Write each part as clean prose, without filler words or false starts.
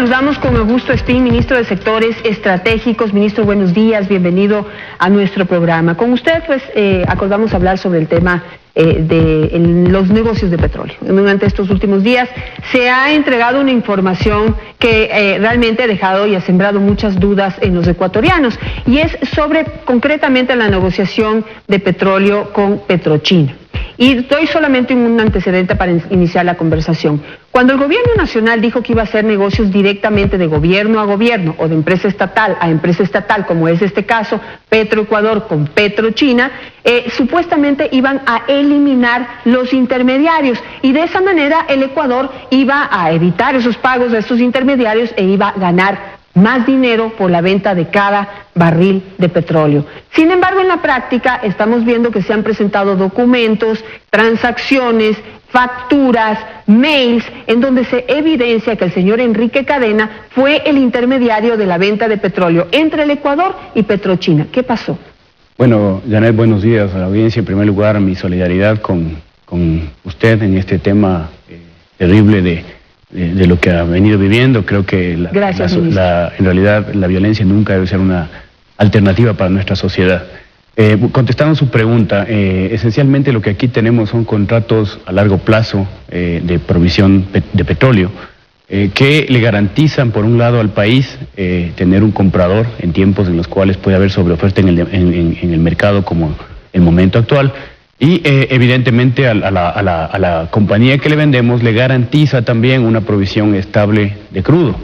saludamos con Augusto Espín, ministro de Sectores Estratégicos. Ministro, buenos días, bienvenido a nuestro programa. Con usted, pues, acordamos hablar sobre el tema de los negocios de petróleo. Durante estos últimos días se ha entregado una información que realmente ha dejado y ha sembrado muchas dudas en los ecuatorianos, y es sobre concretamente la negociación de petróleo con Petrochina. Y doy solamente un antecedente para iniciar la conversación. Cuando el gobierno nacional dijo que iba a hacer negocios directamente de gobierno a gobierno o de empresa estatal a empresa estatal, como es este caso, Petroecuador con Petrochina, supuestamente iban a eliminar los intermediarios, y de esa manera el Ecuador iba a evitar esos pagos de estos intermediarios e iba a ganar más dinero por la venta de cada barril de petróleo. Sin embargo, en la práctica estamos viendo que se han presentado documentos, transacciones, facturas, mails, en donde se evidencia que el señor Enrique Cadena fue el intermediario de la venta de petróleo entre el Ecuador y Petrochina. ¿Qué pasó? Bueno, Janet, buenos días a la audiencia. En primer lugar, mi solidaridad con usted en este tema terrible de lo que ha venido viviendo. Creo que en realidad la violencia nunca debe ser una alternativa para nuestra sociedad. Contestando su pregunta, esencialmente lo que aquí tenemos son contratos a largo plazo de provisión de petróleo que le garantizan, por un lado, al país tener un comprador en tiempos en los cuales puede haber sobreoferta en el mercado, como el momento actual. Y evidentemente a la compañía que le vendemos le garantiza también una provisión estable de crudo.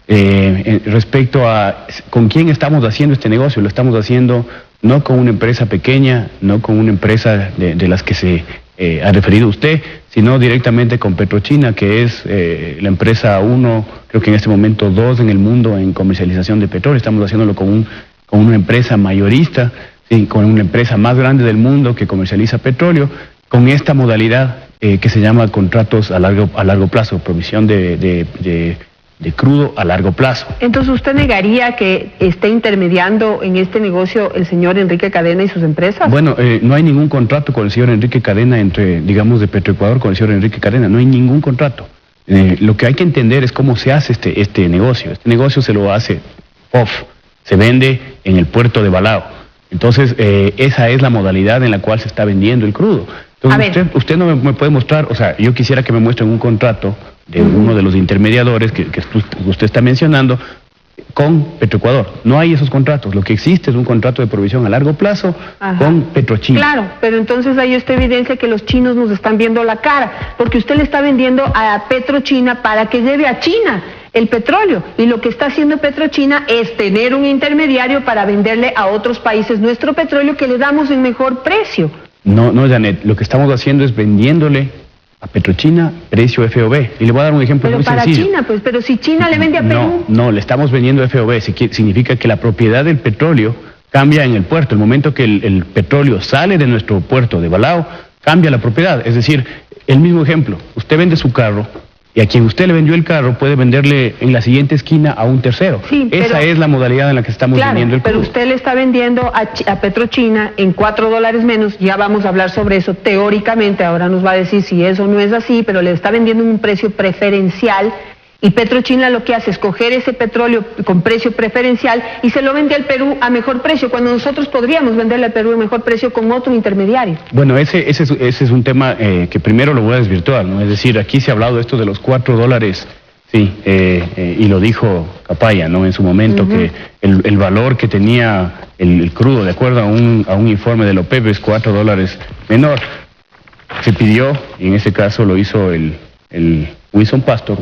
Respecto a con quién estamos haciendo este negocio, lo estamos haciendo no con una empresa pequeña, no con una empresa de las que se ha referido usted, sino directamente con Petrochina, que es la empresa 1, creo que en este momento 2 en el mundo en comercialización de petróleo. Estamos haciéndolo con una empresa mayorista, sí, con una empresa más grande del mundo que comercializa petróleo, con esta modalidad que se llama contratos a largo plazo, provisión de crudo a largo plazo. Entonces, ¿usted negaría que esté intermediando en este negocio el señor Enrique Cadena y sus empresas? Bueno, no hay ningún contrato con el señor Enrique Cadena entre, digamos, de Petroecuador con el señor Enrique Cadena. No hay ningún contrato. Lo que hay que entender es cómo se hace este negocio. Este negocio se lo hace off, se vende en el puerto de Balao. Entonces, esa es la modalidad en la cual se está vendiendo el crudo. Entonces, usted no me puede mostrar, o sea, yo quisiera que me muestren un contrato de uno de los intermediadores que usted está mencionando con Petroecuador. No hay esos contratos. Lo que existe es un contrato de provisión a largo plazo con Petrochina. Claro, pero entonces ahí usted evidencia que los chinos nos están viendo la cara, porque usted le está vendiendo a Petrochina para que lleve a China el petróleo, y lo que está haciendo Petrochina es tener un intermediario para venderle a otros países nuestro petróleo que le damos en mejor precio. No, Janet, lo que estamos haciendo es vendiéndole a Petrochina precio FOB. Y le voy a dar un ejemplo muy sencillo. Pero para China, pues, pero si China le vende a Perú. No, le estamos vendiendo FOB. Significa que la propiedad del petróleo cambia en el puerto. El momento que el petróleo sale de nuestro puerto de Balao, cambia la propiedad. Es decir, el mismo ejemplo, usted vende su carro, y a quien usted le vendió el carro puede venderle en la siguiente esquina a un tercero. Sí, esa es la modalidad en la que estamos vendiendo el crudo. Pero usted le está vendiendo a Petrochina en $4 menos. Ya vamos a hablar sobre eso teóricamente. Ahora nos va a decir si eso no es así, pero le está vendiendo en un precio preferencial. Y Petrochina lo que hace es coger ese petróleo con precio preferencial y se lo vende al Perú a mejor precio, cuando nosotros podríamos venderle al Perú a mejor precio con otro intermediario. Bueno, ese es un tema que primero lo voy a desvirtuar, ¿no? Es decir, aquí se ha hablado de esto de los $4, sí, y lo dijo Capaya, ¿no? En su momento, que el valor que tenía el crudo, de acuerdo a un informe de la OPEP, es $4 menor. Se pidió, y en este caso lo hizo el Wilson Pastor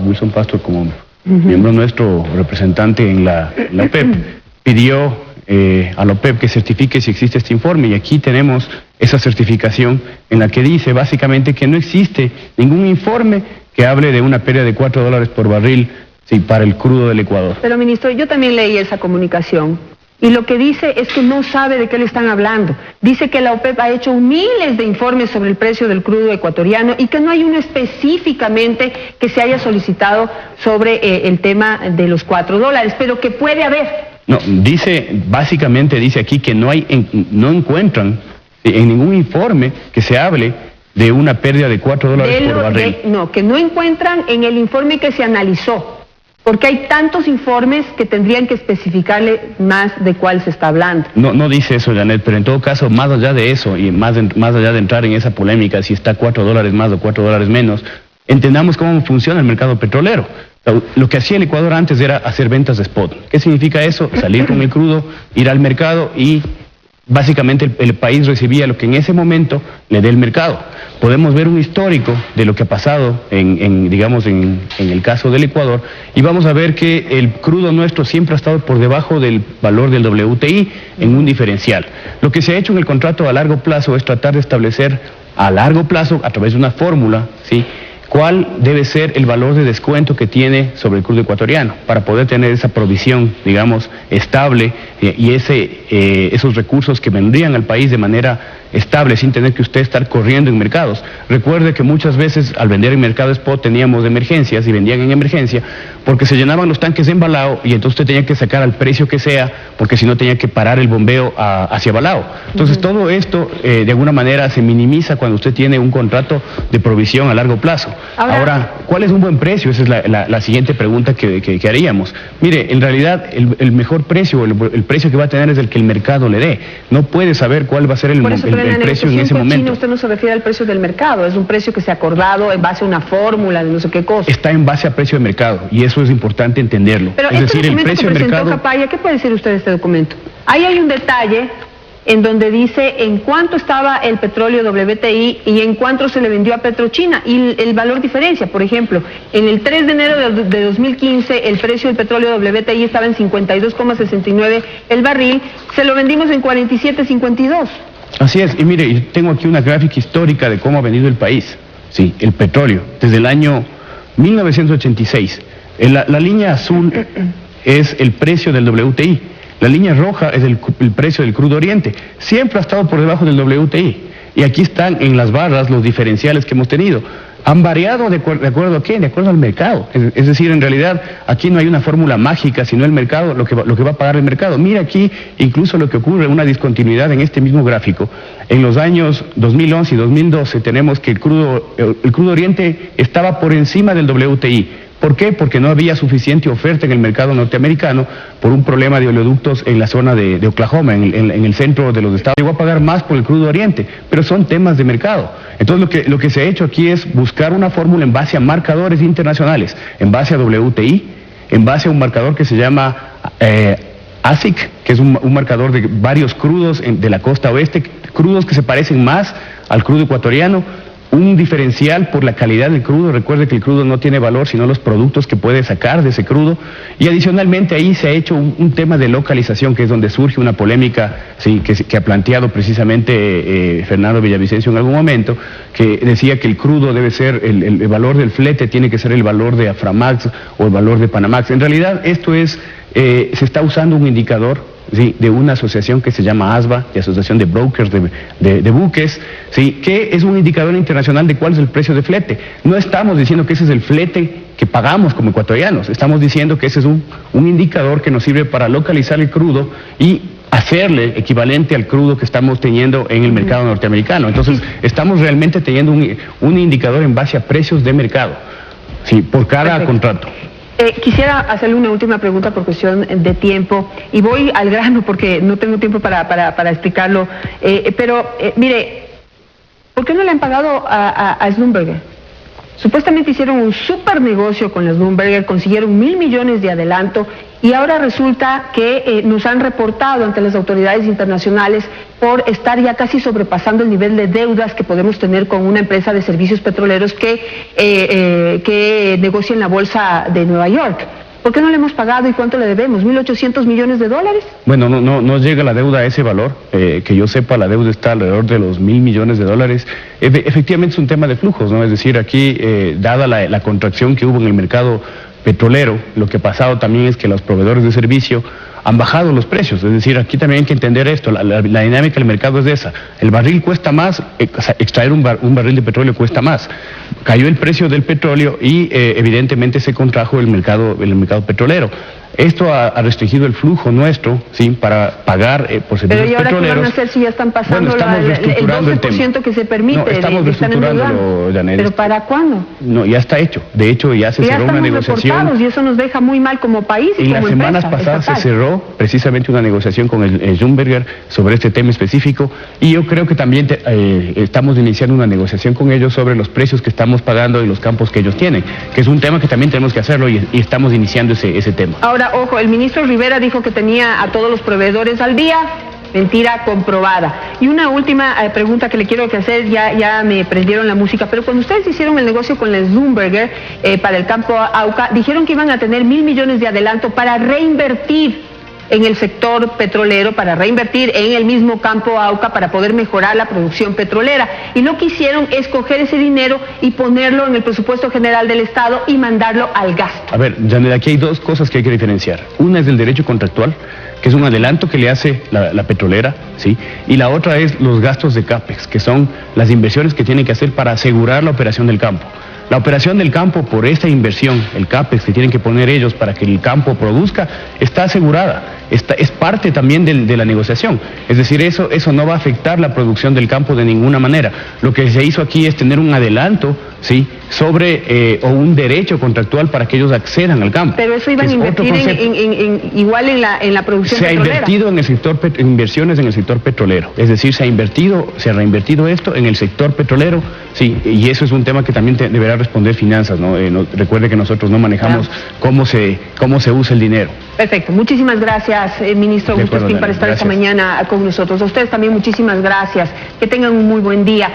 como miembro nuestro representante en la OPEP, pidió a la OPEP que certifique si existe este informe, y aquí tenemos esa certificación en la que dice básicamente que no existe ningún informe que hable de una pérdida de $4 por barril, sí, para el crudo del Ecuador. Pero, ministro, yo también leí esa comunicación. Y lo que dice es que no sabe de qué le están hablando. Dice que la OPEP ha hecho miles de informes sobre el precio del crudo ecuatoriano y que no hay uno específicamente que se haya solicitado sobre el tema de los $4, pero que puede haber. No, básicamente dice aquí que no encuentran en ningún informe que se hable de una pérdida de $4 por barril. No, que no encuentran en el informe que se analizó. Porque hay tantos informes que tendrían que especificarle más de cuál se está hablando. No dice eso, Janet, pero en todo caso, más allá de eso y más allá de entrar en esa polémica, si está $4 más o $4 menos, entendamos cómo funciona el mercado petrolero. Lo que hacía el Ecuador antes era hacer ventas de spot. ¿Qué significa eso? Salir con el crudo, ir al mercado y básicamente el país recibía lo que en ese momento le dé el mercado. Podemos ver un histórico de lo que ha pasado digamos en el caso del Ecuador, y vamos a ver que el crudo nuestro siempre ha estado por debajo del valor del WTI en un diferencial. Lo que se ha hecho en el contrato a largo plazo es tratar de establecer a largo plazo, a través de una fórmula, ¿sí?, cuál debe ser el valor de descuento que tiene sobre el crudo ecuatoriano para poder tener esa provisión, digamos, estable y esos recursos que vendrían al país de manera estable sin tener que usted estar corriendo en mercados. Recuerde que muchas veces al vender en mercado spot teníamos emergencias y vendían en emergencia porque se llenaban los tanques en Balao y entonces usted tenía que sacar al precio que sea porque si no tenía que parar el bombeo hacia Balao. Entonces todo esto de alguna manera se minimiza cuando usted tiene un contrato de provisión a largo plazo. Ahora, ¿cuál es un buen precio? Esa es la siguiente pregunta que haríamos. Mire, en realidad el mejor precio, el precio que va a tener es el que el mercado le dé. No puede saber cuál va a ser el precio en ese momento. China, usted no se refiere al precio del mercado, es un precio que se ha acordado en base a una fórmula de no sé qué cosa. Está en base a precio de mercado y eso es importante entenderlo. Pero es decir, el precio de mercado. Capaya, ¿qué puede decir usted de este documento? Ahí hay un detalle en donde dice en cuánto estaba el petróleo WTI y en cuánto se le vendió a Petrochina y el valor diferencia. Por ejemplo, en el 3 de enero de 2015 el precio del petróleo WTI estaba en 52,69 el barril, se lo vendimos en 47,52. Así es, y mire, tengo aquí una gráfica histórica de cómo ha venido el país, sí, el petróleo, desde el año 1986. La línea azul es el precio del WTI, la línea roja es el precio del crudo oriente, siempre ha estado por debajo del WTI, y aquí están en las barras los diferenciales que hemos tenido. Han variado de acuerdo a qué, de acuerdo al mercado. Es decir, en realidad aquí no hay una fórmula mágica, sino el mercado, lo que va a pagar el mercado. Mira aquí incluso lo que ocurre, una discontinuidad en este mismo gráfico. En los años 2011 y 2012 tenemos que el crudo oriente estaba por encima del WTI. ¿Por qué? Porque no había suficiente oferta en el mercado norteamericano por un problema de oleoductos en la zona de Oklahoma, en el centro de los estados. Llegó a pagar más por el crudo oriente, pero son temas de mercado. Entonces lo que se ha hecho aquí es buscar una fórmula en base a marcadores internacionales, en base a WTI, en base a un marcador que se llama ASIC, que es un marcador de varios crudos de la costa oeste, crudos que se parecen más al crudo ecuatoriano, un diferencial por la calidad del crudo. Recuerde que el crudo no tiene valor sino los productos que puede sacar de ese crudo, y adicionalmente ahí se ha hecho un tema de localización, que es donde surge una polémica, sí, que ha planteado precisamente Fernando Villavicencio en algún momento, que decía que el crudo debe ser, el valor del flete tiene que ser el valor de Aframax o el valor de Panamax. En realidad esto es, se está usando un indicador, sí, de una asociación que se llama ASBA, de Asociación de Brokers de Buques, sí, que es un indicador internacional de cuál es el precio de flete. No estamos diciendo que ese es el flete que pagamos como ecuatorianos, estamos diciendo que ese es un indicador que nos sirve para localizar el crudo y hacerle equivalente al crudo que estamos teniendo en el mercado norteamericano. Entonces, estamos realmente teniendo un indicador en base a precios de mercado, sí, por cada contrato. Quisiera hacerle una última pregunta por cuestión de tiempo, y voy al grano porque no tengo tiempo para explicarlo, pero mire, ¿por qué no le han pagado a Schlumberger? Supuestamente hicieron un super negocio con Schlumberger, consiguieron $1.000 millones de adelanto, y ahora resulta que nos han reportado ante las autoridades internacionales por estar ya casi sobrepasando el nivel de deudas que podemos tener con una empresa de servicios petroleros que negocia en la bolsa de Nueva York. ¿Por qué no le hemos pagado y cuánto le debemos? ¿1.800 millones de dólares? Bueno, no llega la deuda a ese valor. Que yo sepa, la deuda está alrededor de los $1.000 millones. Efectivamente es un tema de flujos, ¿no? Es decir, aquí, dada la contracción que hubo en el mercado petrolero, lo que ha pasado también es que los proveedores de servicio han bajado los precios. Es decir, aquí también hay que entender esto, la dinámica del mercado es de esa. El barril cuesta más, extraer un barril de petróleo cuesta más. Cayó el precio del petróleo y evidentemente se contrajo el mercado petrolero. Esto ha restringido el flujo nuestro, ¿sí?, para pagar por servicios petroleros. Pero ¿y ahora qué van a hacer si ya están pasando el 12% que se permite? No, estamos reestructurándolo, Janet. ¿Pero para cuándo? No, ya está hecho. De hecho, ya se cerró una negociación. Y eso nos deja muy mal como país y como empresa. En las semanas pasadas se cerró precisamente una negociación con el Schlumberger sobre este tema específico, y yo creo que también estamos iniciando una negociación con ellos sobre los precios que estamos pagando y los campos que ellos tienen, que es un tema que también tenemos que hacerlo, y estamos iniciando ese tema. Ahora, ojo, el ministro Rivera dijo que tenía a todos los proveedores al día. Mentira comprobada. Y una última pregunta que le quiero hacer, ya me prendieron la música, pero cuando ustedes hicieron el negocio con el Schlumberger para el campo Auca, dijeron que iban a tener 1.000 millones de adelanto para reinvertir en el sector petrolero, para reinvertir en el mismo campo Auca para poder mejorar la producción petrolera. Y lo que hicieron es coger ese dinero y ponerlo en el presupuesto general del Estado y mandarlo al gasto. A ver, Janet, aquí hay dos cosas que hay que diferenciar. Una es el derecho contractual, que es un adelanto que le hace la petrolera, ¿sí? Y la otra es los gastos de CAPEX, que son las inversiones que tienen que hacer para asegurar la operación del campo. La operación del campo, por esta inversión, el CAPEX que tienen que poner ellos para que el campo produzca, está asegurada. Es parte también de la negociación. Es decir, eso no va a afectar la producción del campo de ninguna manera. Lo que se hizo aquí es tener un adelanto, ¿sí?, sobre o un derecho contractual para que ellos accedan al campo. Pero eso iban a invertir igual en la producción petrolera. Se ha invertido en el sector inversiones en el sector petrolero. Es decir, se ha reinvertido esto en el sector petrolero, sí, y eso es un tema que también deberá responder finanzas, ¿no? Recuerde que nosotros no manejamos cómo se usa el dinero. Perfecto, muchísimas gracias, ministro Augusto Espín, por estar esta mañana con nosotros. A ustedes también muchísimas gracias, que tengan un muy buen día.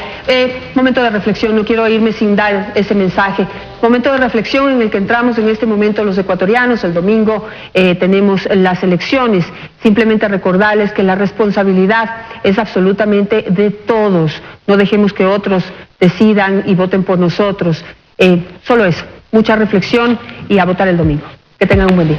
Momento de reflexión, no quiero irme sin dar ese mensaje. Momento de reflexión en el que entramos en este momento los ecuatorianos. El domingo tenemos las elecciones. Simplemente recordarles que la responsabilidad es absolutamente de todos. No dejemos que otros decidan y voten por nosotros. Solo eso, mucha reflexión y a votar el domingo. Que tengan un buen día.